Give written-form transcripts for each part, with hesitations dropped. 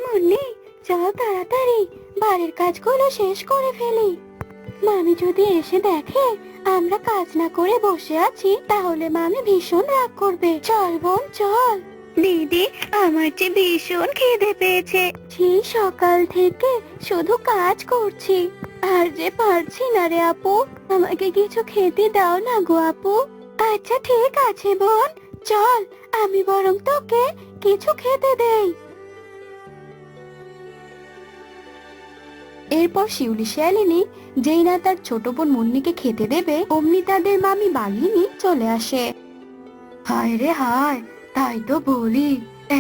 মুন্নি, চল তাড়াতাড়ি বাড়ির কাজগুলো শেষ করে ফেলি। মামি যদি এসে দেখে আমরা কাজ না করে বসে আছি তাহলে মামি ভীষণ রাগ করবে। চল বোন চল। দিদি, আমার যে ভীষণ খিদে পেয়েছে। সেই সকাল থেকে শুধু কাজ করছি আর যে পারছি না রে আপু। আমাকে কিছু খেতে দাও না গো আপু। আচ্ছা ঠিক আছে বোন, চল আমি বরং তোকে কিছু খেতে দেই। এরপর শিউলি শিয়ালিনী যেই না তার ছোট বোন মুন্নিকে খেতে দেবে অমনি তাদের মামি বাঘিনী চলে আসে। হায় রে হায়, তাই তো বলি,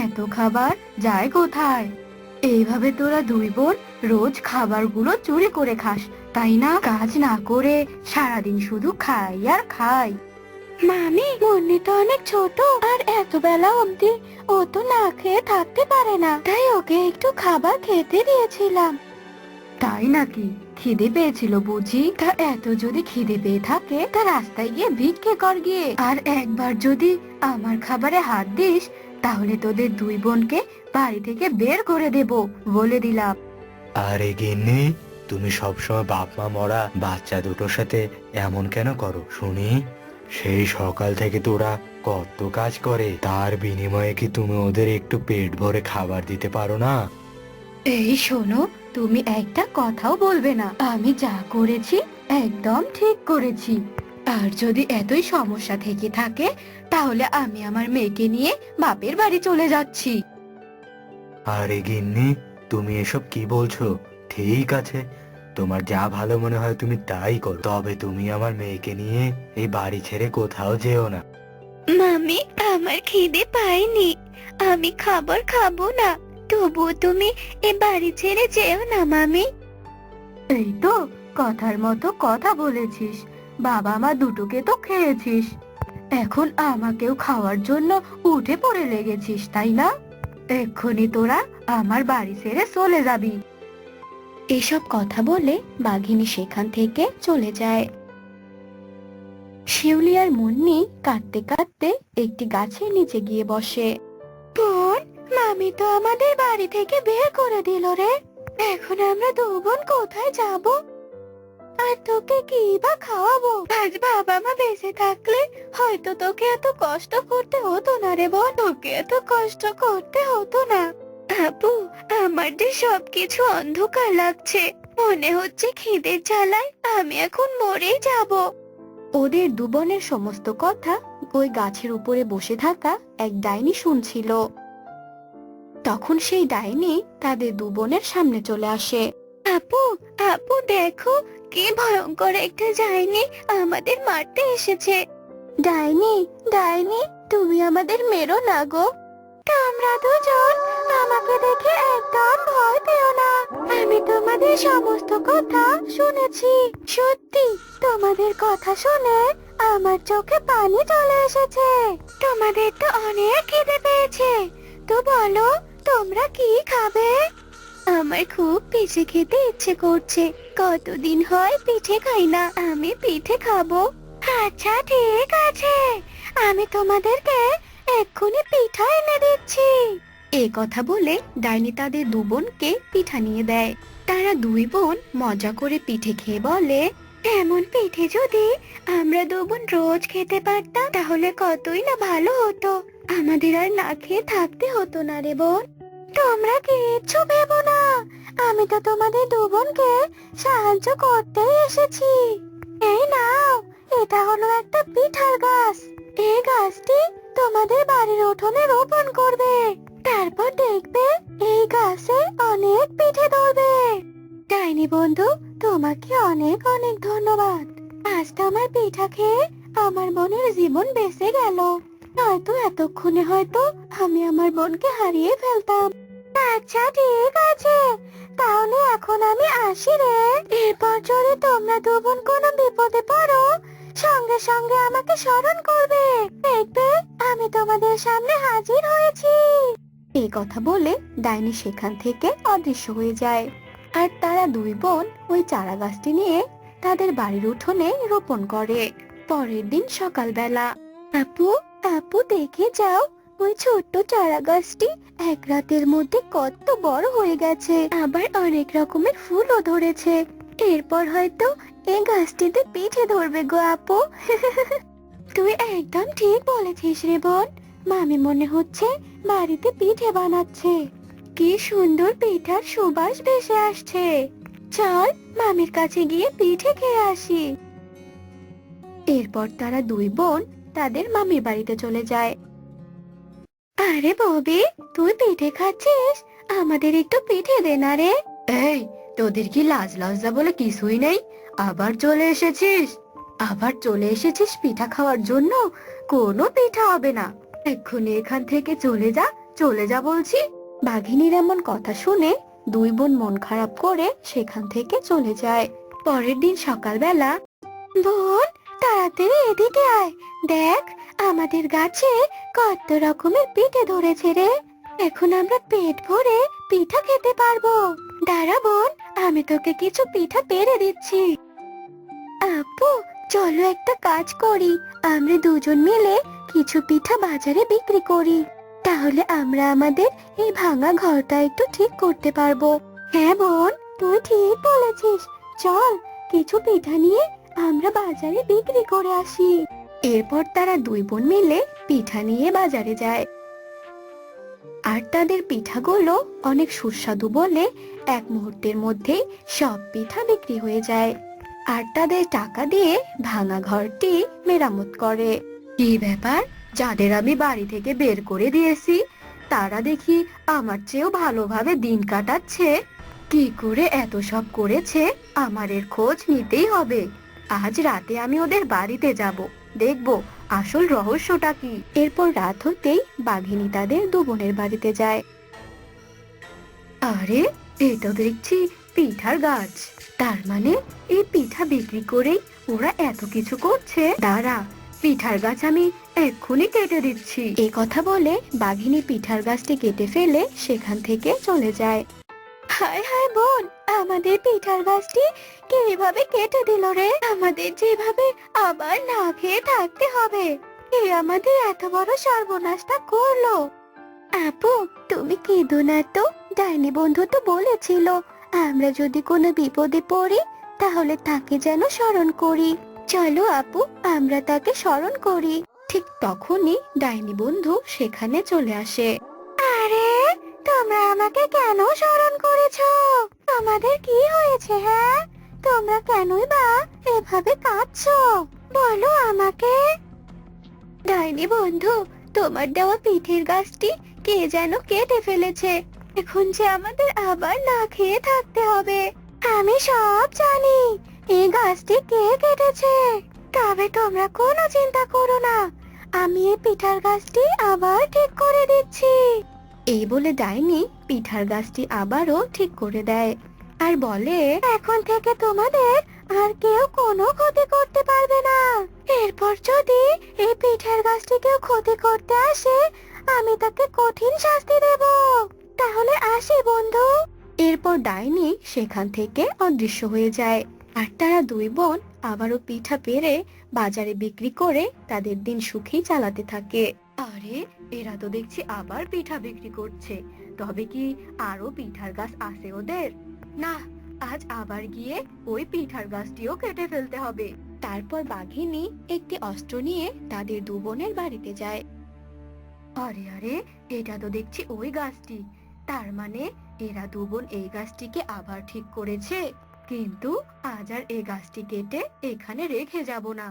এত খাবার যায় কোথায়? এইভাবে তোরা দুই বোন রোজ খাবারগুলো চুরি করে খাস, তাই না? কাজ না করে সারাদিন শুধু খাই আর খাই। মামি, মুন্নি তো অনেক ছোট আর এত বেলা অবধি ও তো না খেয়ে থাকতে পারে না, তাই ওকে একটু খাবার খেতে দিয়েছিলাম। তাই নাকি? খিদে পেয়েছিল বুঝি? তা এত যদি খিদে পেয়ে থাকে তা রাস্তায় গিয়ে ভিক্ষে কর গিয়ে। আর একবার যদি আমার খাবারে হাত দিস তাহলে তোদের দুই বোনকে বাড়ি থেকে বের করে দেব, বলে দিলাম। আরে গিন্নি, তুমি সবসময় বাপ মা মরা বাচ্চা দুটোর সাথে এমন কেন করো শুনি? সেই সকাল থেকে তোরা কত কাজ করে, তার বিনিময়ে কি তুমি ওদের একটু পেট ভরে খাবার দিতে পারো না? এই শোনো, তুমি একটা কথাও বলবে না। আমি যা করেছি একদম ঠিক করেছি। আর যদি এতই সমস্যা থেকে থাকে তাহলে আমি আমার মেয়েকে নিয়ে বাপের বাড়ি চলে যাচ্ছি। আরে গিন্নি, তুমি এসব কি বলছো? ঠিক আছে, তোমার যা ভালো মনে হয় তুমি তাই করো, তবে তুমি আমার মেয়েকে নিয়ে এই বাড়ি ছেড়ে কোথাও যেও না। মামি, আমার খিদে পায়নি, আমি খাবার খাবো না, তবুও তুমি এ বাড়ি ছেড়ে যেও না মামি। এই তো কথার মতো কথা বলেছিস। বাবা মা দুটোকে তো খেয়েছিস, এখন আমাকেও খাওয়ার জন্য উঠে পড়ে লেগেছিস, তাই না? এক্ষুনি তোরা আমার বাড়ি ছেড়ে চলে যাবি। এসব কথা বলে বাঘিনী সেখান থেকে চলে যায়। শিউলি আর মুন্নি কাঁদতে কাঁদতে একটি গাছের নিচে গিয়ে বসে। বোন, মামি তো আমাদের বাড়ি থেকে বের করে দিল রে। এখন আমরা দু বোন কোথায় যাব? আর তোকে কি বা খাওয়াবো? আজ বাবা মা বেঁচে থাকলে হয়তো তোকে এত কষ্ট করতে হতো না রে বোন, তোকে এত কষ্ট করতে হতো না। আপু, আমার যে সবকিছু অন্ধকার লাগছে, মনে হচ্ছে খিদের জ্বালায় আমি এখন মরেই যাব। ওদের দু বোনের সমস্ত কথা ওই গাছের উপরে বসে থাকা এক ডাইনি শুনছিল। তখন সেই ডাইনি তাদের দু বোনের সামনে চলে আসে। আপু, আপু দেখো, কি ভয়ঙ্কর একটা ডাইনি আমাদের মারতে এসেছে। ডাইনি, ডাইনি, তুমি আমাদের মেরো না গো। তোমরা দুজন আমাকে দেখে একদম ভয় পেও না। আমি তোমাদের সমস্ত কথা শুনেছি। সত্যি, তোমাদের কথা শুনে আমার চোখে পানি চলে এসেছে। তোমাদের তো অনেক খিদে পেয়েছে, তো বলো তোমরা কি খাবে? আমার খুব পিঠে খেতে ইচ্ছে করছে, কতদিন হয় পিঠে খাই না, আমি পিঠে খাবো। আচ্ছা ঠিক আছে, আমি তোমাদেরকে এক্ষুনি পিঠা এনে দিচ্ছি। এ কথা বলে ডাইনি তাদের দু বোনকে পিঠা নিয়ে দেয়। তারা দুই বোন মজা করে পিঠে খেয়ে বলে, এমন পিঠে যদি আমরা দু বোন রোজ খেতে পারতাম তাহলে কতই না ভালো হতো। আমাদের আর না খেয়ে থাকতে হতো না রে বোন। তোমরা কিচ্ছু ভেবো না, আমি তো তোমাদের দু বোনকে সাহায্য করতেই এসেছি। এই নাও, এটা হলো একটা পিঠার গাছ। এই গাছটি তোমাদের বাড়ির উঠোনে রোপণ করবে, তারপর দেখবে এই গাছে অনেক পিঠে ধরবে। ডাইনি বন্ধু, তোমাকে অনেক অনেক ধন্যবাদ। আজ তোমার পিঠা খেয়ে আমার বোনের জীবন বেঁচে গেল, নয়তো এতক্ষণে হয়তো আমি আমার বোনকে হারিয়ে ফেলতাম। আচ্ছা ঠিক আছে, তাহলে এখন আমি আসি রে। এরপর যদি তোমরা দু বোন কোনো বিপদে পড়ো সঙ্গে সঙ্গে আমাকে স্মরণ করবে, দেখবে আমি তোমাদের সামনে হাজির হয়েছি। এই কথা বলে ডাইনি সেখান থেকে অদৃশ্য হয়ে যায়। আর তারা দুই বোন ওই চারা গাছটি নিয়ে তাদের বাড়ির উঠোনে রোপণ করে। পরের দিন সকালবেলা, আপু, আপু দেখে যাও, ওই ছোট্ট চারা গাছটি এক রাতের মধ্যে কত বড় হয়ে গেছে, আবার অনেক রকমের ফুলও ধরেছে। এরপর হয়তো এই গাছটিতে পিঠে ধরবে গো আপু। তুই একদম ঠিক বলেছিস রে বোন। মামি মনে হচ্ছে বাড়িতে পিঠে বানাচ্ছে। কি সুন্দর পিঠার সুবাস ভেসে আসছে। চল মামির কাছে গিয়ে পিঠে খেয়ে আসি। এরপর তারা দুই বোন তাদের মামির বাড়িতে চলে যায়। আরে ববি, তুই পিঠে খাচ্ছিস? আমাদের একটু পিঠে দে না রে। এই, তোদের কি লাজ লজ্জা বলে কিছুই নেই? আবার চলে এসেছিস? আবার চলে এসেছিস পিঠা খাওয়ার জন্য? কোনো পিঠা হবে না, এক্ষুনি এখান থেকে চলে যা, চলে যা বলছি। বাঘিনীর এমন কথা শুনে দুই বোন মন খারাপ করে সেখান থেকে চলে যায়। পরের দিন সকালবেলা, বোন তাড়াতাড়ি এদিকে আয়, দেখ আমাদের গাছে কত রকমের পিঠে ধরেছে রে। এখন আমরা পেট ভরে পিঠা খেতে পারবো। দাঁড়া বোন, আমি তোকে কিছু পিঠা পেড়ে দিচ্ছি। আপু, চলো একটা কাজ করি, আমরা দুজন মিলে কিছু পিঠা বাজারে বিক্রি করি। তাহলে আমরা আমাদের এই ভাঙা ঘরটা একটু ঠিক করতে পারবো। হ্যাঁ বোন, তুই ঠিক বলেছিস। চল কিছু পিঠা নিয়ে আমরা বাজারে বিক্রি করে আসি। এরপর তারা দুই বোন মিলে পিঠা নিয়ে বাজারে যায়। আর তাদের পিঠাগুলো অনেক সুস্বাদু বলে এক মুহূর্তের মধ্যেই সব পিঠা বিক্রি হয়ে যায়। আর তাদের টাকা দিয়ে ভাঙা ঘরটি মেরামত করে। কি ব্যাপার, যাদের আমি বাড়ি থেকে বের করে দিয়েছি তারা দেখি আমার চেয়েও ভালোভাবে দিন কাটাচ্ছে। কি করে এত সব করেছে আমার এর খোঁজ নিতেই হবে। আজ রাতে আমি ওদের বাড়িতে যাব, দেখবো আসল রহস্যটা কি। এরপর রাত হতেই বাঘিনী তাদের দু বোনের বাড়িতে যায়। আরে, এটা দেখছি পিঠার গাছ। তার মানে এই পিঠা বিক্রি করেই ওরা এত কিছু করছে। দাঁড়া, পিঠার গাছ আমি এক্ষুনি কেটে দিচ্ছি। এই কথা বলে বাঘিনী পিঠার গাছটি কেটে ফেলে সেখান থেকে চলে যায়। হায় হায় বোন, আমাদের পিঠার গাছটি কিভাবে কেটে দিল রে? আমাদের যেভাবে আবার না খেয়ে থাকতে হবে, এ আমাদের এত বড় সর্বনাশটা করলো। আপু, তুমি কেঁদো না তো। ডাইনি বন্ধু তো বলেছিল আমরা যদি কোনো বিপদে পড়ি তাহলে তাকে যেন স্মরণ করি। চলো আপু, আমরা তাকে স্মরণ করি। ঠিক তখনই ডাইনি বন্ধু সেখানে চলে আসে। আরে, তোমরা আমাকে কেন স্মরণ করেছো? তোমাদের কি হয়েছে? হ্যাঁ, তোমরা কেনই বা এভাবে কাঁদছো? বলো আমাকে। ডাইনি বন্ধু, তোমার দেওয়া পিঠের গাছটি কে যেন কেটে ফেলেছে। এখন যে আমাদের আবার না খেয়ে থাকতে হবে। আমি সব জানি এই গাছটি কে কেটেছে। তবে তোমরা কোনো চিন্তা করো না, আমি এই পিঠার গাছটি আবার ঠিক করে দিচ্ছি। এই বলে ডাইনি পিঠার গাছটি আবারও ঠিক করে দেয় আর বলে, এখন থেকে তোমাদের আর কেউ কোনো ক্ষতি করতে পারবে না। এরপর যদি এই পিঠার গাছটি কেউ ক্ষতি করতে আসে আমি তাকে কঠিন শাস্তি দেব। তাহলে আসি বন্ধু। এরপর ডাইনি সেখান থেকে অদৃশ্য হয়ে যায়। আর তারা দুই বোন আবারও পিঠা পেড়ে বাজারে বিক্রি করে তাদের দিন সুখেই চালাতে থাকে। আরে, এরা তো দেখছি আবার পিঠা বিক্রি করছে। তবে কি আরো পিঠার গাছ আছে ওদের? না, আজ আবার গিয়ে ওই পিঠার গাছটিও কেটে ফেলতে হবে। তারপর বাঘিনী একটি অস্ত্র নিয়ে তাদের দু বোনের বাড়িতে যায়। আরে আরে, এটা তো দেখছি ওই গাছটি। তার মানে এরা দু বোন এই গাছটিকে আবার ঠিক করেছে। কিন্তু আজ আর এই গাছটি কেটে এখানে রেখে যাব না,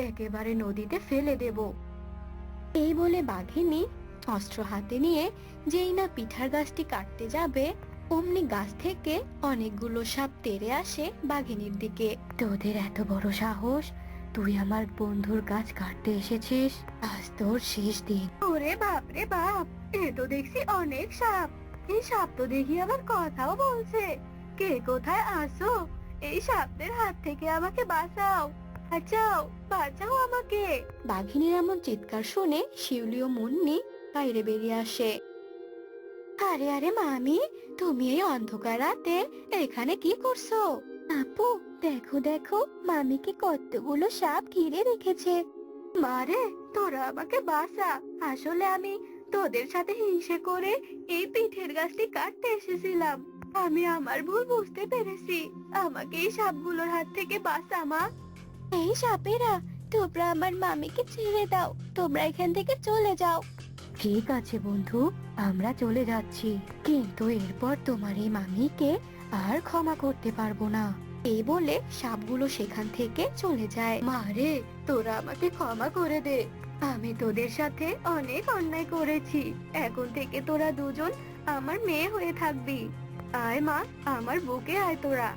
একেবারে নদীতে ফেলে দেব। এই বলে বাঘিনী অস্ত্র হাতে নিয়ে যেই না পিঠার গাছটি কাটতে যাবে অমনি গাছ থেকে অনেকগুলো সাপ তেড়ে আসে বাঘিনীর দিকে। তোদের এত বড় সাহস, তুই আমার বন্ধুর গাছ কাটতে এসেছিস? আজ তোর শেষ দিন। ওরে বাপ রে বাপ, এ তো দেখছি অনেক সাপ। এই সাপ তো দেখি আবার কথাও বলছে। কে কোথায় আসো? এই সাপদের হাত থেকে আমাকে বাঁচাও, বাঁচাও, বাঁচাও আমাকে। বাঘিনীর এমন চিৎকার শুনে শিউলি ও মুন্নি বাইরে বেরিয়ে আসে। আরে আরে মামি, তুমি এই অন্ধকার রাতে এখানে কি করছো? আপু, দেখো দেখো, মামিকে কতগুলো সাপ ঘিরে রেখেছে। মারে, তোরা আমাকে বাঁচা। আসলে আমি তোদের সাথে হিংসে করে এই পিঠের গাছটি কাটতে এসেছিলাম। আমি আমার ভুল বুঝতে পেরেছি। আমাকে এই সাপগুলোর হাত থেকে বাঁচা মা। এই সাপেরা, তোমরা আমার মামিকে ছেড়ে দাও। তোমরা এখান থেকে চলে যাও। ঠিক আছে বন্ধু, আমরা চলে যাচ্ছি, কিন্তু এরপর তোমার এই মামিকে আর ক্ষমা করতে পারবো না। এই বলে সাপগুলো সেখান থেকে চলে যায়। মারে, তোরা আমাকে ক্ষমা করে দে। আমি তোদের সাথে অনেক অন্যায় করেছি। এখন থেকে তোরা দুজন আমার মেয়ে হয়ে থাকবি। আয় মা, আমার বুকে আয় তোরা।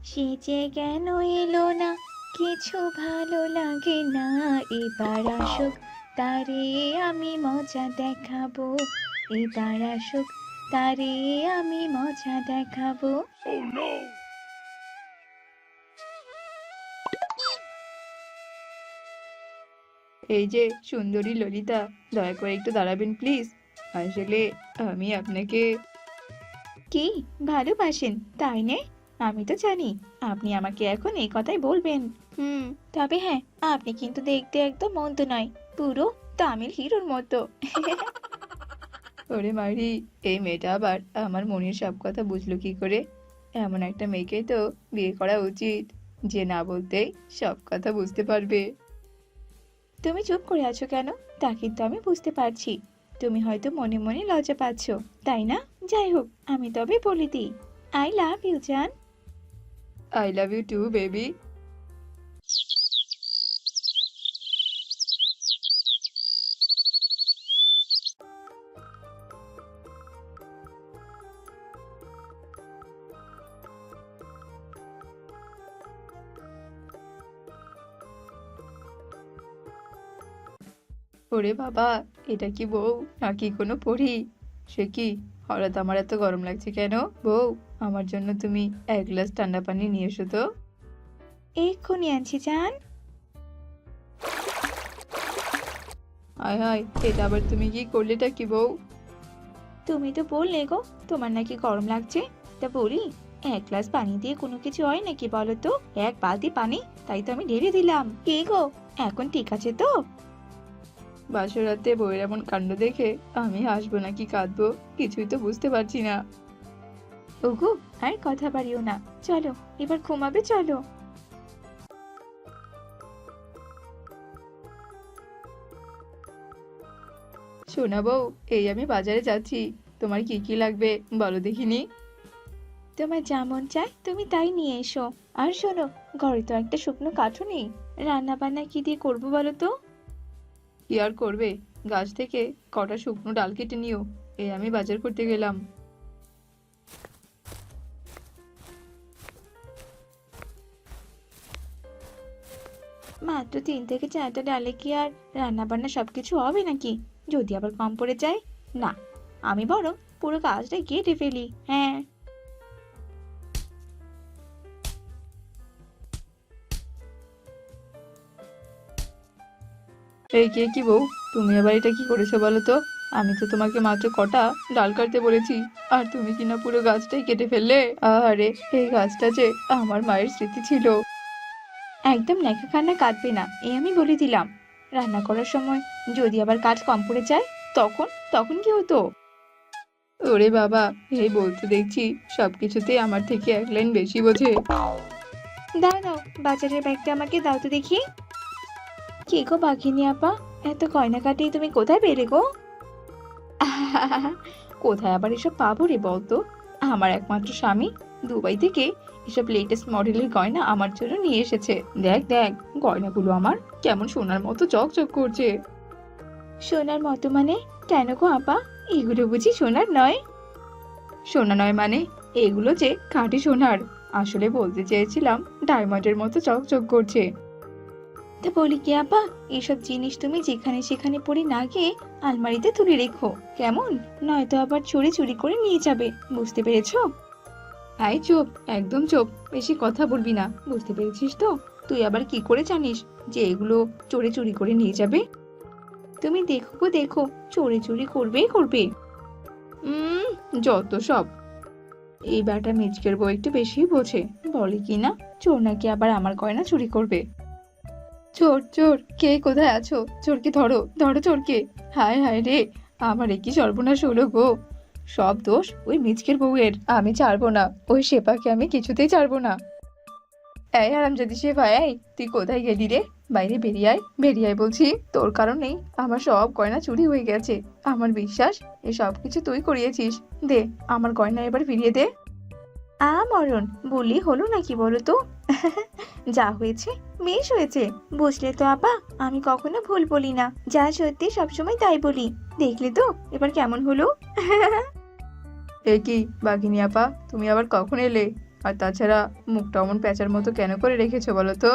সে যে কেন এলো না, কিছু ভালো লাগে না, এবার আসুক তারে আমি মজা দেখাবো, এবার আসুক তারে আমি মজা দেখাবো। এই যে সুন্দরী ললিতা, দয়া করে একটু দাঁড়াবেন প্লিজ। আসলে আমি আপনাকে কি ভালোবাসেন তাই নে? আমি তো জানি আপনি আমাকে এখন এই কথাই বলবেন। তবে হ্যাঁ, আপনি কিন্তু দেখতে একদম মন্দ নয়, পুরো তামিল হিরোর মতো। ওরে মারি, এই মেয়েটা আবার আমার মনের সব কথা বুঝলো কি করে? এমন একটা মেয়েকে তো বিয়ে করা উচিত, যে না বলতেই সব কথা বুঝতে পারবে। তুমি চুপ করে আছো কেন? তা কিন্তু আমি বুঝতে পারছি। তুমি হয়তো মনে মনে লজ্জা পাচ্ছ, তাই না? যাই হোক, আমি তবে বলে দিই, আই লাভ ইউ জান। I love you too baby. ওরে বাবা, এটা কি বউ নাকি কোনো পরী? সে কি, হঠাৎ আমার এত গরম লাগছে কেন? বউ, আমার জন্য তুমি এক গ্লাস ঠান্ডা পানি নিয়ে এসো তো। এক্ষুনি আনছি জান। হায় হায়, এটা আবার তুমি কি করলেটা কি বউ? তুমি তো বললে গো তোমার নাকি গরম লাগছে, তা বলি এক গ্লাস পানি দিয়ে কোনো কিছু হয় নাকি বলো তো? এক বালতি পানি, তাই তো আমি ঢেলে দিলাম। কি গো, এখন ঠিক আছে তো? বাসরাতে বউয়ের এমন কাণ্ড দেখে আমি হাসবো নাকি কাঁদবো কিছুই তো বুঝতে পারছি না। ওগো, আর কথা বাড়িও না, চলো এবার ঘুমাবে চলো। শোনা বউ, এই আমি বাজারে যাচ্ছি, তোমার কি কি লাগবে বলো দেখিনি। তোমার যা মন চায় তুমি তাই নিয়ে এসো। আর শোনো, ঘরে তো একটা শুকনো কাঠও নেই, রান্না বান্না কি দিয়ে করবো বলো তো? কি আর করবে, গাছ থেকে কটা শুকনো ডাল কেটে নিও, এই আমি বাজার করতে গেলাম। মাত্র 3 থেকে 4টা ডালে কি আর রান্না বান্না সবকিছু হবে নাকি? যদি আবার কম পড়ে যায়? না, আমি বরং পুরো কাজটা কেটে ফেলি। হ্যাঁ, এই কে কি বউ, তুমি আবার এটা কি করেছো বলো তো? আমি তো তোমাকে মাত্র কটা ডাল কাটতে বলেছি, আর তুমি কিনা পুরো গাছটাই কেটে ফেললে। আরে, এই গাছটা যে আমার মায়ের স্মৃতি ছিল। একদম ন্যাকা কান্না কাটবে না, এই আমি বলে দিলাম। রান্না করার সময় যদি আবার কাজ কম পড়ে যায়, তখন তখন কি হতো? ওরে বাবা, এই বলতে দেখছি সবকিছুতেই আমার থেকে এক লাইন বেশি বোঝে। দাও দাও, বাজারের ব্যাগটা আমাকে দাও তো দেখি। কি গো বাঘিনী আপা, এত গয়না কাটিয়ে তুমি কোথায় পেলে গো? কোথায় আবার এসব পাবো রে বলতো? আমার একমাত্র স্বামী দুবাই থেকে এসব লেটেস্ট মডেলের গয়না আমার জন্য নিয়ে এসেছে। দেখ দেখ, গয়নাগুলো আমার কেমন সোনার মতো চকচক করছে। সোনার মতো মানে? কেন গো আপা, এগুলো বুঝি সোনার নয়? সোনা নয় মানে? এগুলো যে খাঁটি সোনার। আসলে বলতে চেয়েছিলাম ডায়মন্ডের মতো চকচক করছে। তো বলি কি আপা, এসব জিনিস তুমি যেখানে সেখানে পড়ে না গিয়ে আলমারিতে তুলে রেখো, কেমন? নয়তো আবার চুরি চুরি করে নিয়ে যাবে, বুঝতে পেরেছো? আই চুপ, একদম চুপ, বেশি কথা বলবি না, বুঝতে পেরেছিস তো? তুই আবার কি করে জানিস যে এগুলো চোরে চুরি করে নিয়ে যাবে? তুমি দেখো গো দেখো, চোরি চুরি করবেই করবে। উম যত সব। এই ব্যাটা মিচকের বউ একটু বেশি বোঝে, বলে কি না চোর নাকি আবার আমার গয়না চুরি করবে। চোর চোর, কে কোথায় আছো? চোরকে ধরো, ধরো চোরকে। হায় হায় রে, আমার এ কি সর্বনাশ হলো গো। সব দোষ ওই মিচকের বউয়ের, আমি ছাড়বো না, ওই শেফাকে আমি কিছুতেই ছাড়বো না। এই হারামজাদি শেফা, এই তুই কোথায় গেলি রে? বাইরে বেরিয়ে আয়, বেরিয়ে আয় বলছি। তোর কারণেই আমার সব গয়না চুরি হয়ে গেছে। আমার বিশ্বাস এ সব কিছু তুই করিয়েছিস। দে আমার গয়না এবার ফিরিয়ে দে। মরণ বলি হলো নাকি বলো তো? যা হয়েছে বেশ হয়েছে, বুঝলে তো আপা, আমি কখনো ভুল বলি না, যা সত্যি সবসময় তাই বলি। দেখলে তো এবার কেমন হলো? এ কি বাঘিনী আপা, তুমি আবার কখন এলে? আর তাছাড়া মুখটা অমন প্যাঁচার মতো কেন করে রেখেছো বলো তো?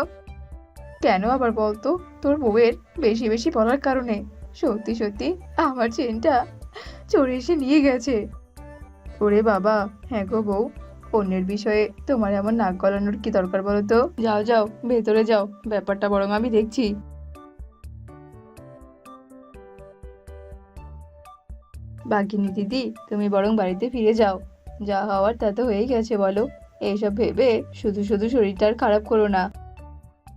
কেন আবার বলতো? তোর বউয়ের বেশি বেশি বলার কারণে। সত্যি সত্যি আমার চেনটা চোর এসে নিয়ে গেছে। ওরে বাবা, হ্যাঁ গো বউ, অন্যের বিষয়ে তোমার এমন নাক গলানোর কি দরকার বলো তো? যাও যাও, ভেতরে যাও, ব্যাপারটা বরং আমি দেখছি। বাঘিনী দিদি, তুমি বরং বাড়িতে ফিরে যাও, যা হওয়ার তা তো হয়েই গেছে বলো। এইসব ভেবে শুধু শুধু শরীরটা আর খারাপ করো না।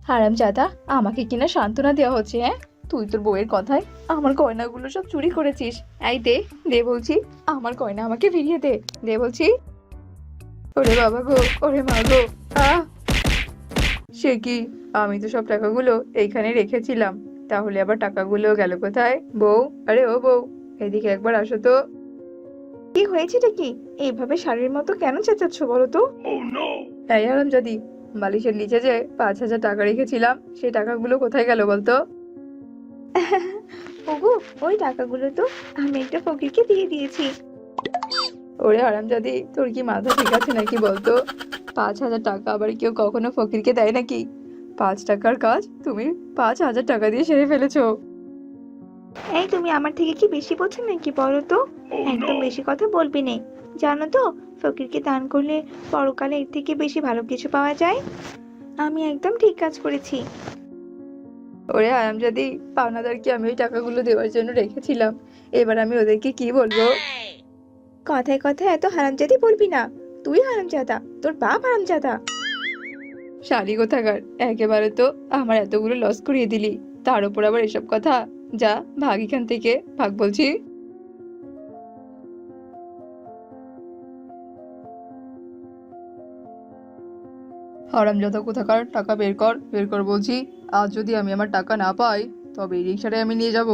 হারামজাদা, আমাকে কিনা সান্ত্বনা দেওয়া হচ্ছে, হ্যাঁ? তুই তোর বউয়ের কথায় আমার গয়নাগুলো সব চুরি করেছিস। এই দে, দে বলছি, আমার গয়না আমাকে ফিরিয়ে দে, দে বলছি। ওরে বাবা গো, ওরে মা গো, আহ! সে কি, আমি তো সব টাকাগুলো এইখানে রেখেছিলাম, তাহলে আবার টাকাগুলো গেল কোথায়? বউ, আরে ও বউ, এদিকে একবার আসো তো। কি হয়েছেটা কি? এইভাবে শাড়ির মতো কেন চেঁচাচ্ছ বলো তো? এই হারামজাদি, বালিশের নিচে যে 5,000 টাকা রেখেছিলাম, সেই টাকাগুলো কোথায় গেল বলতো? ওগো, ওই টাকাগুলো তো আমি একটা ফকিরকে দিয়ে দিয়েছি। ওরে হারামজাদি, তোর কি মাথা ঠিক আছে নাকি বলতো? 5,000 টাকা আবার কেউ কখনো ফকিরকে দেয় নাকি? 5 টাকার কাজ তুমি 5,000 টাকা দিয়ে সেরে ফেলেছো। এই তুমি আমার থেকে কি বেশি বোঝো নাকি বলো তো? একদম বেশি কথা বলবি নে। জানো তো, ফকিরকে দান করলে পরকালে এর থেকে বেশি ভালো কিছু পাওয়া যায়। আমি একদম ঠিক কাজ করেছি। ওরে হারামজাদি, পাওনাদারকে আমি ওই টাকাগুলো দেওয়ার জন্য রেখেছিলাম, এবার আমি ওদেরকে কি বলবো? কথায় কথায় এত হারামজাদি বলবি না। তুই হারামজাদা, তোর বাপ হারামজাদা। শালি কোথাকার, একেবারে তো আমার এতগুলো লস করিয়ে দিলি, তার উপর আবার এসব কথা। যা, ভাগ এখান থেকে, ভাগ বলছি। হারামজাদা কোথাকার, টাকা বের কর, বের কর বলছি। আজ যদি আমি আমার টাকা না পাই, তবে এই রিক্সাটাই আমি নিয়ে যাব।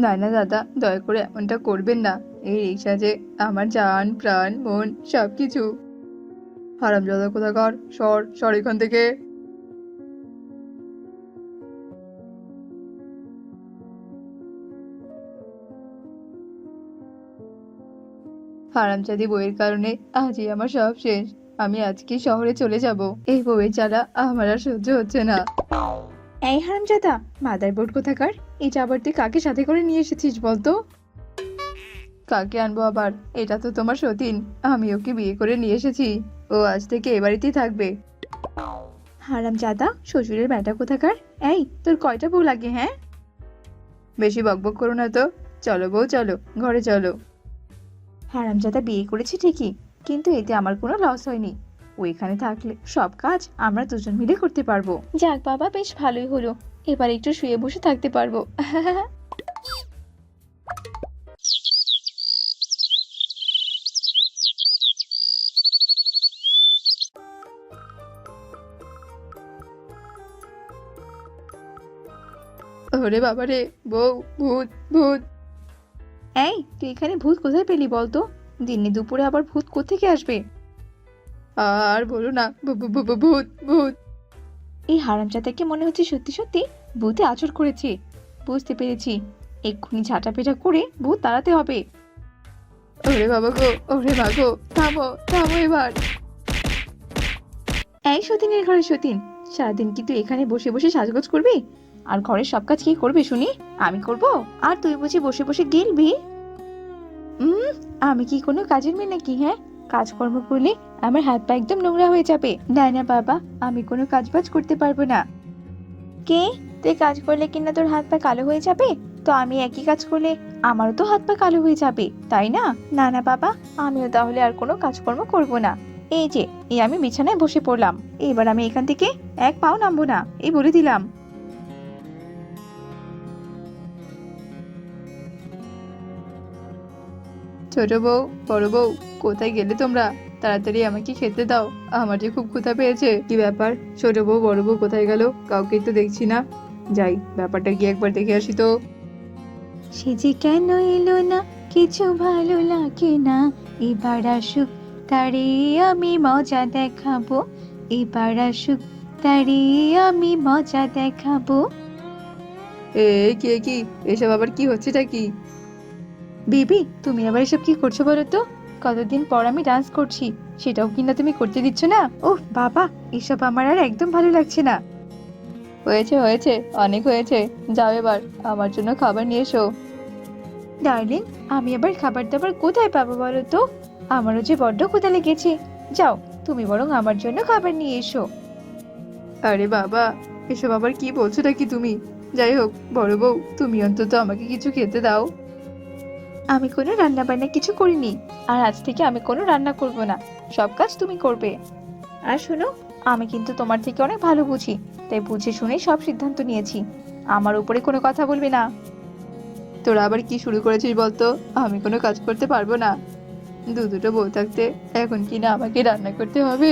না না দাদা, দয়া করে এমনটা করবেন না, এই রিক্সা যে আমার জান প্রাণ মন সবকিছু। হারামজাদা কোথাকার, সর সর এখান থেকে। হারামজাদি বউয়ের কারণে আজই আমার সব শেষ। আমি আজকে শহরে চলে যাব, এই বউয়ের জ্বালা আমার আর সহ্য হচ্ছে না। এই হারামজাদা, মাদার বোর্ড কোথাকার, এটা আবার তুই কাকে সাথে করে নিয়ে এসেছিস বলতো? কাকে আনবো আবার, এটা তো তোমার সতীন, আমি ওকে বিয়ে করে নিয়ে এসেছি, ও আজ থেকে এ বাড়িতেই থাকবে। হারামজাদা শ্বশুরের বেটা কোথাকার। এই তোর কয়টা বউ লাগে, হ্যাঁ? বেশি বকবক করো না তো, চলো বউ চলো, ঘরে চলো। হারামজাদা বিয়ে করেছে ঠিকই, কিন্তু এতে আমার কোনো লস হয়নি। ও এখানে থাকলে সব কাজ আমরা দুজন মিলে করতে পারবো। যাক বাবা, বেশ ভালোই হলো, এবার একটু শুয়ে বসে থাকতে পারবো। ওরে বাবা রে, বউ, ভূত ভূত। এই তুই এখানে ভূত কোথায় পেলি বলতো? দিনে দুপুরে আবার ভূত কোত্থেকে আসবে? আর বলো না, ভূত ভূত। এই হারামজাদাকে মনে হচ্ছে সত্যি সত্যি ভূতে আচর করেছে। বুঝতে পেরেছি, এক্ষুনি ঝাঁটাপেটা করে ভূত তাড়াতে হবে। ওরে বাবা গো, ওরে মা গো, থামো থামো এবার। এই সতীনের ঘরে সতীন, সারাদিন কি তুই এখানে বসে বসে সাজগোজ করবি? আর ঘরের সব কাজ কে করবে শুনি? আমি করব? আর তুই বুঝি বসে বসে গিলবি? উম আমি কি কোনো কাজের মেয়ে নাকি? হ্যাঁ, কাজকর্ম করলে আমার হাত পা একদম নোংরা হয়ে যাবে। না না বাবা, আমি কোনো কাজ বাজ করতে পারবো না। কে? তুই কাজ করলে কিনা তোর হাত পা কালো হয়ে যাবে? তো আমি একই কাজ করলে আমারও তো হাত পা কালো হয়ে যাবে, তাই না? না না বাবা, আমিও তাহলে আর কোনো কাজকর্ম করব না। এই যে, এই আমি বিছানায় বসে পড়লাম। এবার আমি এখান থেকে এক পাও নামবো না, এই বলে দিলাম। ছোট বউ, বড় বউ, কোথায় গেলে তোমরা? তাড়াতাড়ি আমাকে খেতে দাও, আমার যে খুব ক্ষুধা পেয়েছে। কি ব্যাপার, ছোট বউ বড় বউ কোথায় গেল? কাউকেই তো দেখছি না। যাই, ব্যাপারটা গিয়ে একবার দেখে আসি তো। সে যে কেন এলো না, কিছু ভালো লাগে না। এবার আসুক, তারে আমি মজা দেখাবো। এবার আসুক, তারে আমি মজা দেখাবো। এ কে কি? এসব আবার কি হচ্ছেটা কি? বেবি, তুমি আবার এসব কি করছো বলো তো? কতদিন পর আমি ডান্স করছি, সেটাও কিনা তুমি করতে দিচ্ছ না? ওহ বাবা, এসব আমার আর একদম ভালো লাগছে না। হয়েছে হয়েছে, অনেক হয়েছে। যাও এবার আমার জন্য খাবার নিয়ে এসো। ডার্লিং, আমি আবার খাবার দাবার কোথায় পাবো বলো তো? আমারও যে বড্ড ক্ষুধা লেগেছে। যাও, তুমি বরং আমার জন্য খাবার নিয়ে এসো। আরে বাবা, এসব আবার কি বলছো নাকি তুমি? যাই হোক, বড় বউ, তুমি অন্তত আমাকে কিছু খেতে দাও। আমি কোনো রান্না বান্না কিছু করিনি, আর আজ থেকে আমি কোনো রান্না করব না। সব কাজ তুমি করবে। আর শোনো, আমি কিন্তু তোমার থেকে অনেক ভালো বুঝি, তাই বুঝে শুনে সব সিদ্ধান্ত নিয়েছি। আমার উপরে কোনো কথা বলবে না। তোরা আবার কি শুরু করেছিস বলতো? আমি কোনো কাজ করতে পারবো না? দুটো বউ থাকতে এখন কি না আমাকে রান্না করতে হবে?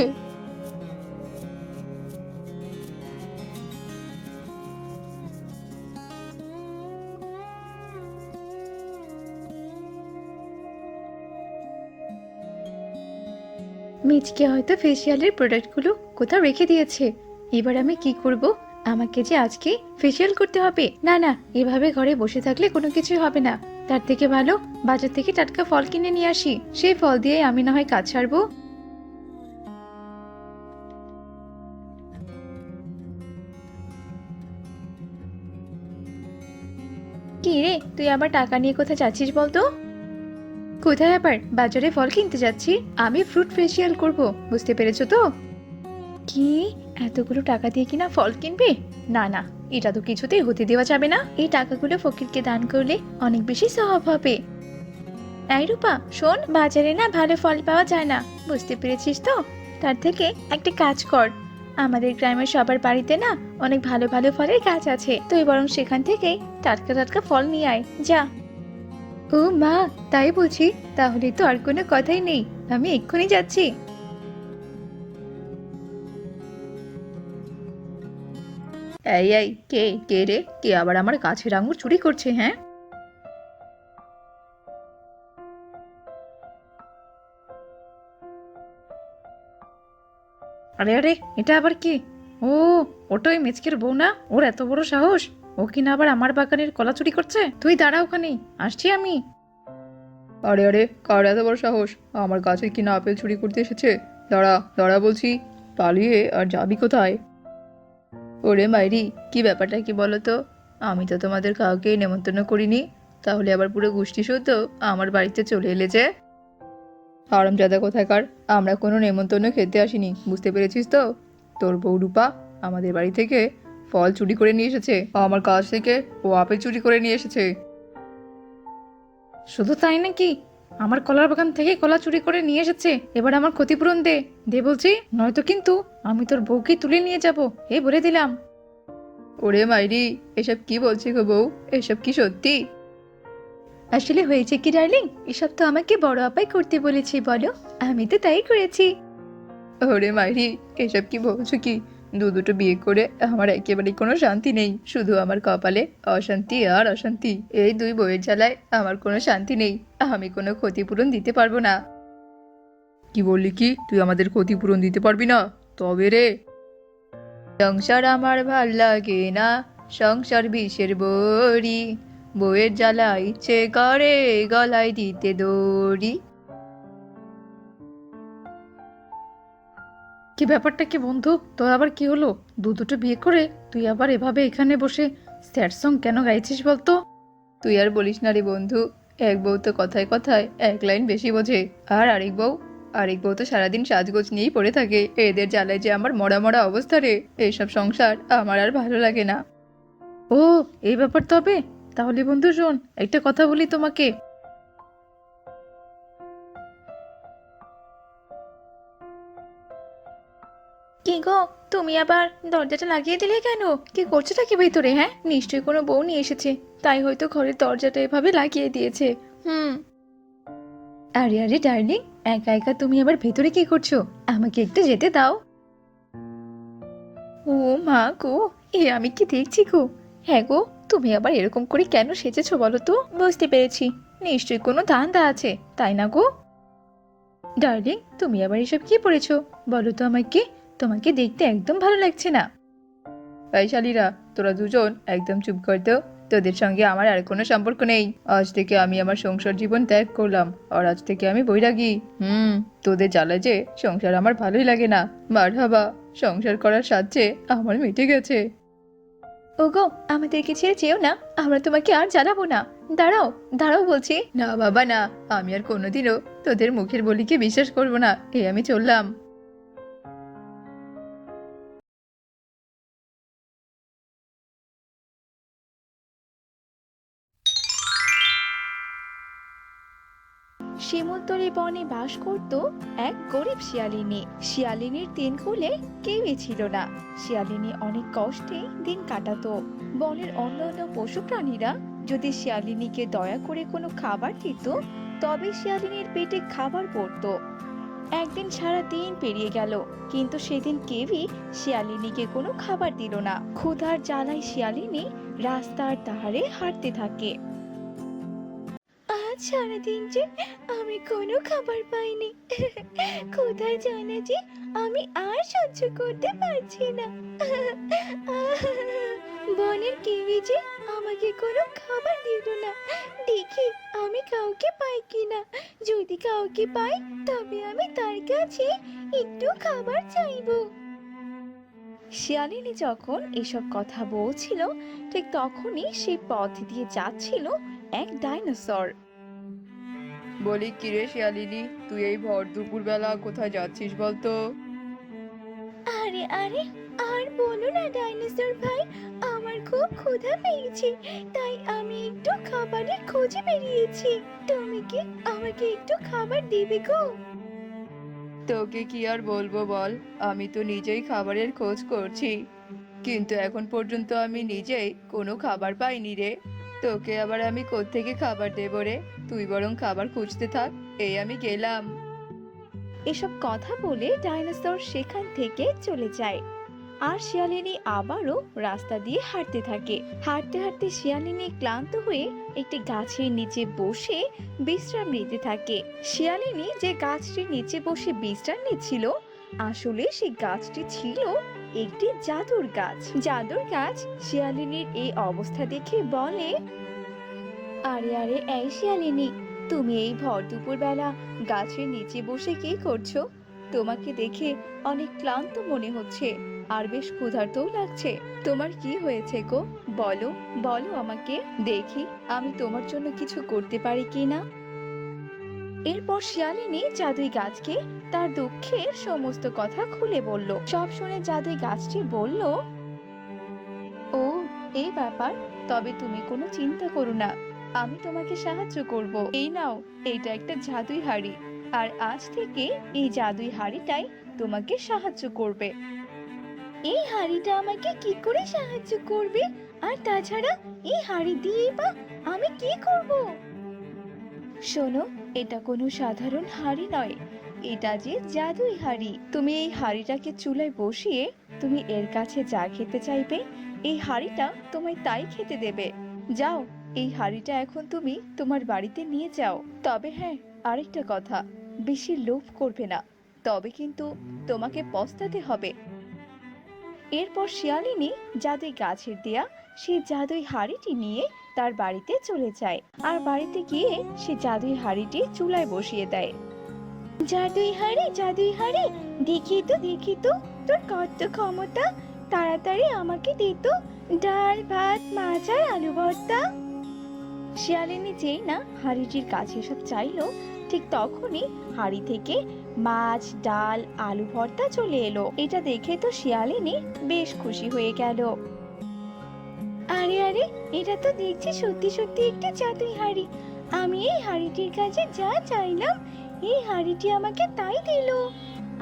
মিচকে হয়তো ফেসিয়ালের প্রোডাক্টগুলো কোথাও রেখে দিয়েছে। এবার আমি কি করব? আমাকে যে আজকে ফেসিয়াল করতে হবে। না না, এভাবে ঘরে বসে থাকলে কোনো কিছু হবে না। তার থেকে ভালো বাজার থেকে টাটকা ফল কিনে নিয়ে আসি, সেই ফল দিয়ে আমি না হয় কাজ ছাড়বো। কি রে, তুই আবার টাকা নিয়ে কোথায় যাচ্ছিস বলতো? কোথায় আবার? বাজারে ফল কিনতে যাচ্ছি। আমি ফ্রুট ফেসিয়াল করব, বুঝতে পেরেছো তো? কি? এতগুলো টাকা দিয়ে কিনা ফল কিনবে? না না, এটা তো কিছুতেই হতে দেওয়া যাবে না। এই টাকাগুলো ফকিরকে দান করলে অনেক বেশি সওয়াব হবে। এই রূপা, শোন, বাজারে না ভালো ফল পাওয়া যায় না, বুঝতে পেরেছিস তো? তার থেকে একটা কাজ কর, আমাদের গ্রামের সবার বাড়িতে না অনেক ভালো ভালো ফলের গাছ আছে, তুই বরং সেখান থেকেই টাটকা টাটকা ফল নিয়ে আয়, যা। ও মা, তাই বুঝি? তাহলে তো আর কোনো কথাই নেই, আমি এক্ষুনি যাচ্ছি। এই এই, কে কে রে? কে আবার আমার গাছের আঙুর চুরি করছে? হ্যাঁ, আরে আরে, এটা আবার কি? ও, ওটা ওই মিচকের বউ না? ওর এত বড় সাহস! ও কিনা আবার আমার বাগানের কলা চুরি করছে। তুই দাঁড়া ওখানেই, আসছি আমি। আরে আরে, কার এত বড় সাহস আমার গাছের কিনা আপেল চুরি করতে এসেছে? দাঁড়া দাঁড়া বলছি, পালিয়ে আর যাবি কোথায়? ওরে মাইরি, কি ব্যাপারটা কি বলো তো? আমি তো তোমাদের কাউকেই নেমন্তন্ন করিনি, তাহলে আবার পুরো গোষ্ঠী শুদ্ধ আমার বাড়িতে চলে এলে যে? হারামজাদা কোথাকার, আমরা কোনো নেমন্তন্ন খেতে আসিনি, বুঝতে পেরেছিস তো? তোর বউ রূপা আমাদের বাড়ি থেকে ফল চুরি করে নিয়ে এসেছে, আমার কাছ থেকে ও আপেল চুরি করে নিয়ে এসেছে। শুধু তাই নাকি? আমার কলার বাগান থেকে কলা চুরি করে নিয়ে এসেছে, এবার আমার ক্ষতিপূরণ দে, দে বলছি, নয়তো কিন্তু আমি তোর বউকে তুলে নিয়ে যাব, এই বলে দিলাম। ওরে মাইরি, এসব কি বলছি গো বউ? এসব কি সত্যি? আসলে হয়েছে কি ডার্লিং, এসব তো আমাকে বড় আপাই করতে বলেছে বলো, আমি তো তাই করেছি। ওরে মাইরি, এসব কি বলছো কি? দুটো বিয়ে করে আমার একেবারে কোনো শান্তি নেই, শুধু আমার কপালে অশান্তি আর অশান্তি। এই দুই বইয়ের জ্বালায় আমার কোনো শান্তি নেই, আমি কোনো ক্ষতিপূরণ দিতে পারবো না। কি বললি কি? তুই আমাদের ক্ষতিপূরণ দিতে পারবি না? তবে রে, সংসার আমার ভাল লাগে না, সংসার বিষের বড়ি, বউয়ের জ্বালা ইচ্ছে করে গলায় দিতে দড়ি। কি ব্যাপারটা কি বন্ধু, তোর আবার কি হলো? দুটো বিয়ে করে তুই আবার এভাবে এখানে বসে স্যাড সং কেন গাইছিস বলতো? তুই আর বলিস না রে বন্ধু, এক বউ তো কথায় কথায় এক লাইন বেশি বোঝে, আর আরেক বউ তো সারাদিন সাজগোজ নিয়েই পড়ে থাকে। এদের জ্বালায় যে আমার মরা মরা অবস্থা রে, এইসব সংসার আমার আর ভালো লাগে না। ও, এই ব্যাপার তবে। তাহলে বন্ধু শোন, একটা কথা বলি তোমাকে। কি গো, তুমি আবার দরজাটা লাগিয়ে দিলে কেন? কি করছোটা কি ভিতরে? হ্যাঁ, নিশ্চয়ই কোনো বউ নিয়ে এসেছে, তাই হয়তো ঘরের দরজাটা এভাবে লাগিয়ে দিয়েছে। হুম। আরে আরে ডার্লিং, একা একা তুমি আবার ভেতরে কি করছো? আমাকে একটু যেতে দাও। ও মা গো, এ আমি কি দেখছি গো? হ্যাঁ গো, তুমি আবার এরকম করে কেন সেজেছো বলো তো? বুঝতে পেরেছি, নিশ্চয়ই কোনো ধান্দা আছে, তাই না গো? ডার্লিং, তুমি আবার এসব কি পড়েছো বলো তো আমাকে? তোমাকে দেখতে একদম ভালো লাগছে না। এই শালীরা, তোরা দুজন একদম চুপ কর তো। তোদের সঙ্গে আমার আর কোনো সম্পর্ক নেই। আজ থেকে আমি আমার সংসার জীবন ত্যাগ করলাম, আর আজ থেকে আমি বৈরাগী। তোদের জ্বালায় যে সংসার আমার ভালোই লাগে না। মারহাবা, সংসার করার সাহায্যে আমার মিটে গেছে। ওগো, আমাদেরকে ছেড়ে যেও না, আমরা তোমাকে আর জ্বালাবো না। দাঁড়াও দাঁড়াও বলছি। না বাবা না, আমি আর কোনোদিনও তোদের মুখের বলিকে বিশ্বাস করব না। আমি চললাম। শিমুলতলি বনে বাস করত এক গরিব শিয়ালিনী। শিয়ালিনীর তিন কুলে কেউই ছিল না। শিয়ালিনী অনেক কষ্টে দিন কাটাতো। বনের অন্যান্য পশু প্রাণীরা যদি শিয়ালিনীকে দয়া করে কোনো খাবার দিত, তবে শিয়ালিনীর পেটে খাবার পড়তো। একদিন সারা দিন পেরিয়ে গেল, কিন্তু সেদিন কেউই শিয়ালিনীকে কোনো খাবার দিল না। ক্ষুধার জ্বালায় শিয়ালিনী রাস্তার ধারে হাঁটতে থাকে। আজ সারাদিন যে আমি কোনো খাবার পাইনি, ক্ষুধার জ্বালা যে আমি আর সহ্য করতে পারছি না। বনের কেউই যে আমাকে কোনো খাবার দিল না। দেখি আমি কাউকে পাই কিনা। যদি কাউকে পাই, তবে আমি তার কাছে একটু খাবার চাইবো। শিয়ালিনী যখন এসব কথা বলছিল, ঠিক তখনই সেই পথ দিয়ে যাচ্ছিল এক ডাইনোসর। বলি, কিরে শিয়ালিনী, তুই এই ভর দুপুর বেলা কোথায় যাচ্ছিস বলতো? আরে আরে, আর বলো না ডাইনোসর ভাই, আমার খুব ক্ষুধা পেয়েছে, তাই আমি একটু খাবারের খোঁজে বেরিয়েছি। তুমি কি আমাকে একটু খাবার দিবে গো? তোকে কি আর বলবো বল, আমি তো নিজেই খাবারের খোঁজ করছি, কিন্তু এখন পর্যন্ত আমি নিজেই কোনো খাবার পাইনি রে। তোকে আবার আমি কোত্থেকে খাবার দেবো রে? তুই বরং খাবার খুঁজতে থাক, এই আমি গেলাম। এসব কথা বলে ডাইনোসর সেখান থেকে চলে যায়। আর শিয়ালিনী আবারও রাস্তা দিয়ে হাঁটতে থাকে। হাঁটতে হাঁটতে শিয়ালিনী ক্লান্ত হয়ে একটি গাছের নিচে বসে বিশ্রাম নিতে থাকে। শিয়ালিনী যে গাছটির নিচে বসে বিশ্রাম নিচ্ছিল, আসলে সেই গাছটি ছিল একটি জাদুর গাছ। জাদুর গাছ শিয়ালিনীর এই অবস্থা দেখে বলে, আরে আরে এই শিয়ালিনী, তুমি এই ভর দুপুর বেলা গাছের নিচে বসে কি করছো? তোমাকে দেখে অনেক ক্লান্ত মনে হচ্ছে, আর বেশ ক্ষুধার্তও লাগছে। তোমার কি হয়েছে গো? বলো বলো আমাকে, দেখি আমি তোমার জন্য কিছু করতে পারি কিনা। এরপর শিয়ালিনী জাদুই গাছকে তার দুঃখের সমস্ত কথা খুলে বলল। সব শুনে জাদুই গাছটি বলল, ও, এই ব্যাপার, তবে তুমি কোনো চিন্তা করো না, আমি তোমাকে সাহায্য করব। এই নাও, এইটা একটা জাদুই হাড়ি, আর আজ থেকে এই জাদুই হাড়িটাই তোমাকে সাহায্য করবে। এই হাঁড়িটা আমাকে কি করে সাহায্য করবে? আর তাছাড়া এই হাঁড়ি দিয়ে বা আমি কি করব? শোনো, এটা কোনো সাধারণ হাঁড়ি নয়, এটা যে জাদুই হাঁড়ি। তুমি এই হাঁড়িটাকে চুলায় বসিয়ে তুমি এর কাছে যা খেতে চাইবে, এই হাঁড়িটা তোমায় তাই খেতে দেবে। যাও, এই হাঁড়িটা এখন তুমি তোমার বাড়িতে নিয়ে যাও। তবে হ্যাঁ, আরেকটা কথা, বেশি লোভ করবে না, তবে কিন্তু তোমাকে পস্তাতে হবে। এরপর শিয়ালিনী জাদুই গাছের দেয়া সেই জাদুই হাঁড়িটি নিয়ে তার বাড়িতে চলে যায়, আর বাড়িতে গিয়ে সে জাদুই হাঁড়িটি চুলায় বসিয়ে দেয়। জাদুই হাড়ি, দেখি তো তোর কত ক্ষমতা। তাড়াতাড়ি আমাকে দে তো ডাল ভাত মাছ আর আলু ভর্তা। শিয়ালিনী যেই না হাঁড়িটির কাছে সব চাইলো, ঠিক তখনই হাঁড়ি থেকে মাছ ডাল আলু ভর্তা চলে এলো। এটা দেখে তো শিয়ালিনী বেশ খুশি হয়ে গেল। আরে আরে, এটা তো দেখছি সত্যি সত্যি একটি জাদুই হাঁড়ি। আমি এই হাঁড়িটির কাছে যা চাইলাম এই হাঁড়িটি আমাকে তাই দিল।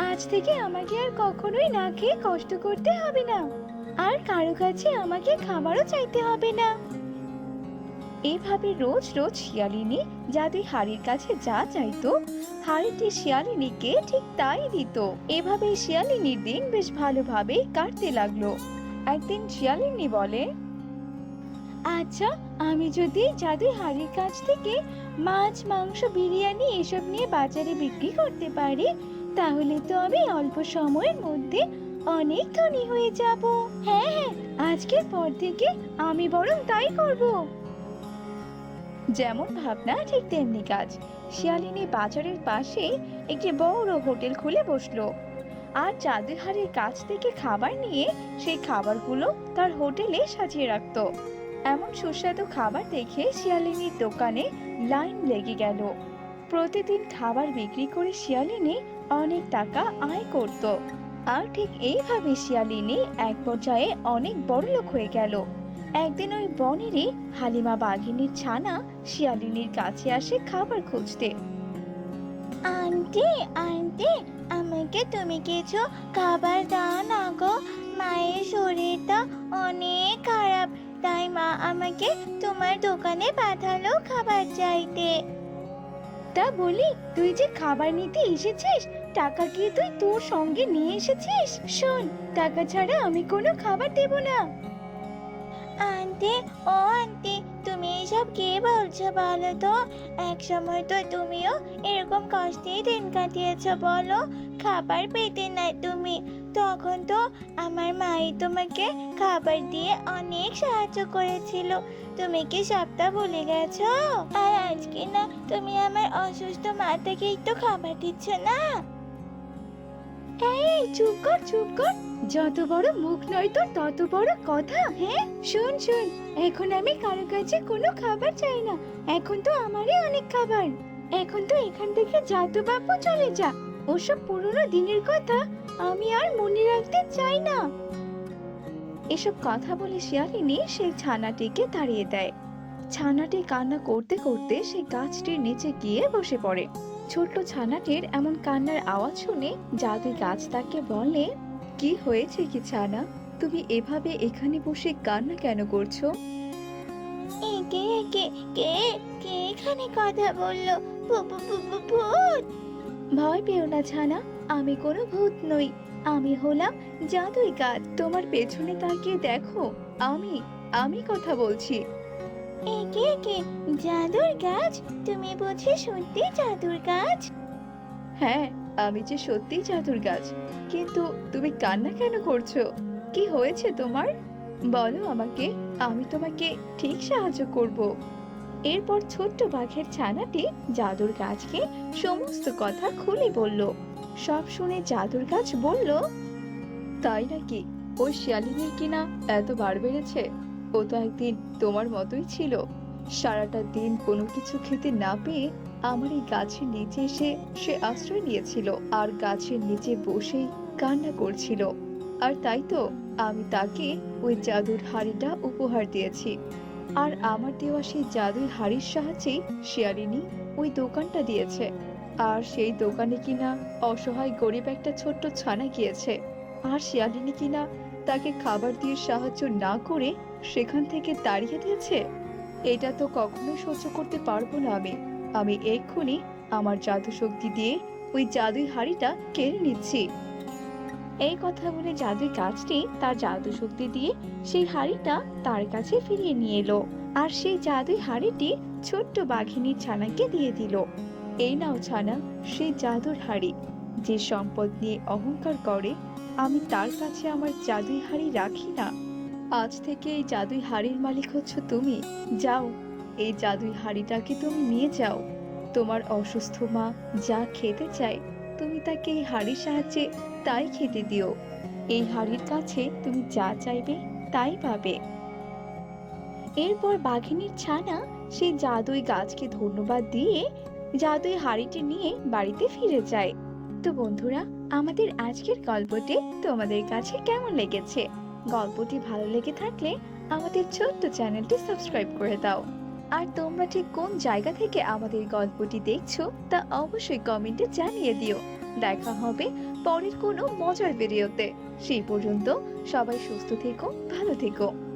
আজ থেকে আমাকে আর কখনোই না খেয়ে কষ্ট করতে হবে না, আর কারো কাছে আমাকে খাবারও চাইতে হবে না। এইভাবে রোজ রোজ শিয়ালিনী জাদুই হাঁড়ির কাছে যা চাইতো হাঁড়িটি শিয়ালিনীকে ঠিক তাই দিত। এভাবে শিয়ালিনীর দিন বেশ ভালোভাবে কাটতে লাগলো। একদিন শিয়ালিনী বলে, আচ্ছা, আমি যদি জাদুই হাঁড়ির কাছ থেকে মাছ মাংস বিরিয়ানি এসব নিয়ে বাজারে বিক্রি করতে পারি, তাহলে তো আমি অল্প সময়ের মধ্যে অনেক ধনী হয়ে যাব। হ্যাঁ হ্যাঁ, আজকের পর থেকে আমি বরং তাই করব। যেমন ভাবনা ঠিক তেমনি কাজ। শিয়ালিনী বাজারের পাশে একটি বড় হোটেল খুলে বসলো, আর জাদুই হাঁড়ির কাছ থেকে খাবার নিয়ে সেই খাবারগুলো তার হোটেলে সাজিয়ে রাখতো। এমন সুস্বাদু খাবার দেখে শিয়ালিনীর দোকানে লাইন লেগে গেল। প্রতিদিন খাবার বিক্রি করে শিয়ালিনী অনেক টাকা আয় করত। আর ঠিক এইভাবে শিয়ালিনী এক পর্যায়ে অনেক বড়লোক হয়ে গেল। একদিন ওই বনেরই হালিমা বাঘিনীর ছানা শিয়ালিনীর কাছে আসে খাবার খুঁজতে। আন্টি আন্টি, আমাকে তুমি কিছু খাবার দাও না গো, মায়ের শরীরটা অনেক খারাপ, তাই মা আমাকে তোমার দোকানে পাঠালো খাবার চাইতে। তা বলি, তুই যে খাবার নিতে এসেছিস, টাকা কি তুই তোর সঙ্গে নিয়ে এসেছিস? শোন, টাকা ছাড়া আমি কোনো খাবার দেব না। আন্টি, ও আন্টি, তুমি এসব কি বলছো বলো তো? এক সময় তো তুমিও এরকম কষ্টেই দিন কাটিয়েছো, বলো? খাবার পেতে নাই তুমি, তখন তো আমার মাই তোমাকে খাবার দিয়ে অনেক সাহায্য করেছিল। তুমি কি সবটা ভুলে গেছো? আর আজকে না তুমি আমার অসুস্থ মাতাকে একটু খাবার দিচ্ছ না? এই চুপ কর চুপ কর, যত বড় মুখ নয় তোর তত বড় কথা। হ্যাঁ শোন শোন, এখন আমি কারো কাছে কোনো খাবার চাই না, এখন তো আমারই অনেক খাবার। এখন তো এখান থেকে জাদু বাবু চলে যা, ওসব পুরনো দিনের কথা আমি আর মনে রাখতে চাই না। এসব কথা বলে শিয়ালিনী সেই ছানাটিকে তাড়িয়ে দেয়। ছানাটি কান্না করতে করতে সেই গাছটির নিচে গিয়ে বসে পড়ে। ছোট্ট ছানাটির এমন কান্নার আওয়াজ শুনে জাদুই গাছ তাকে বলে, কি হয়েছে কি ছানা, তুমি এভাবে এখানে বসে কান্না কেন করছো? কে কে কে কে এখানে কথা বললো? ভূত? ভয় পেও না ছানা, আমি কোনো ভূত নই, আমি হলাম জাদুই গাছ। তোমার পেছনে তাকিয়ে দেখো, আমি কথা বলছি। একে একে জাদুর গাছ? তুমি বুঝি সত্যি জাদুর গাছ? হ্যাঁ, আমি যে সত্যি জাদুর গাছ, কিন্তু তুমি কান্না কেন করছো? কি হয়েছে তোমার? বলো আমাকে, আমি তোমাকে ঠিক সাহায্য করব। এরপর ছোট্ট বাঘের ছানাটি জাদুর গাছকে সমস্ত কথা খুলে বলল। সব শুনে জাদুর গাছ বলল, তাই নাকি? ওই শিয়ালিনীর কিনা এত বার বেড়েছে? ও তো একদিন তোমার মতোই ছিল, সারাটা দিন কোনো কিছু খেতে না পেয়ে আমার এই গাছের নিচে এসে সে আশ্রয় নিয়েছিল, আর গাছের নিচে বসেই কান্না করছিল। আর তাই তো আমি তাকে ওই জাদুর হাড়িটা উপহার দিয়েছি। আর আমার দেওয়া সেই জাদুর হাড়ির সাহায্যেই শিয়ালিনী ওই দোকানটা দিয়েছে। আর সেই দোকানে কিনা অসহায় গরিব একটা ছোট্ট ছানা গিয়েছে, আর শিয়ালিনী কিনা তাকে খাবার দিয়ে সাহায্য না করে সেখান থেকে তাড়িয়ে দিয়েছে। এটা তো কখনো সহ্য করতে পারবো না আমি এক্ষুনি আমার জাদু শক্তি দিয়ে ওই জাদুই হাড়িটা কেড়ে নিচ্ছি। এই কথা বলে জাদুই গাছটি তার জাদু শক্তি দিয়ে সেই হাড়িটা তার কাছে ফিরিয়ে নিয়ে এলো, আর সেই জাদুই হাড়িটি ছোট্ট বাঘিনীর ছানাকে দিয়ে দিল। এই নাও ছানা, সেই জাদুর হাড়ি। যে সম্পদ নিয়ে অহংকার করে আমি তার কাছে আমার জাদুই হাড়ি রাখি না। আজ থেকে এই জাদুই হাড়ির মালিক হচ্ছ তুমি। যাও, এই জাদুই হাড়িটাকে তুমি নিয়ে যাও। তোমার অসুস্থ মা যা খেতে চায় তুমি তাকে এই হাড়ির সাহায্যে তাই খেতে দিও। এই হাড়ির কাছে তুমি যা চাইবে তাই পাবে। এরপর বাঘিনীর ছানা সেই জাদুই গাছকে ধন্যবাদ দিয়ে জাদুই হাড়িটি নিয়ে বাড়িতে ফিরে যায়। তো বন্ধুরা, আমাদের আজকের গল্পটি তোমাদের কাছে কেমন লেগেছে? গল্পটি ভালো লেগে থাকলে আমাদের ছোট্ট চ্যানেলটি সাবস্ক্রাইব করে দাও। আর তোমরা ঠিক কোন জায়গা থেকে আমাদের গল্পটি দেখছো তা অবশ্যই কমেন্টে জানিয়ে দিও। দেখা হবে পরের কোনো মজার ভিডিওতে। সেই পর্যন্ত সবাই সুস্থ থেকো, ভালো থেকো।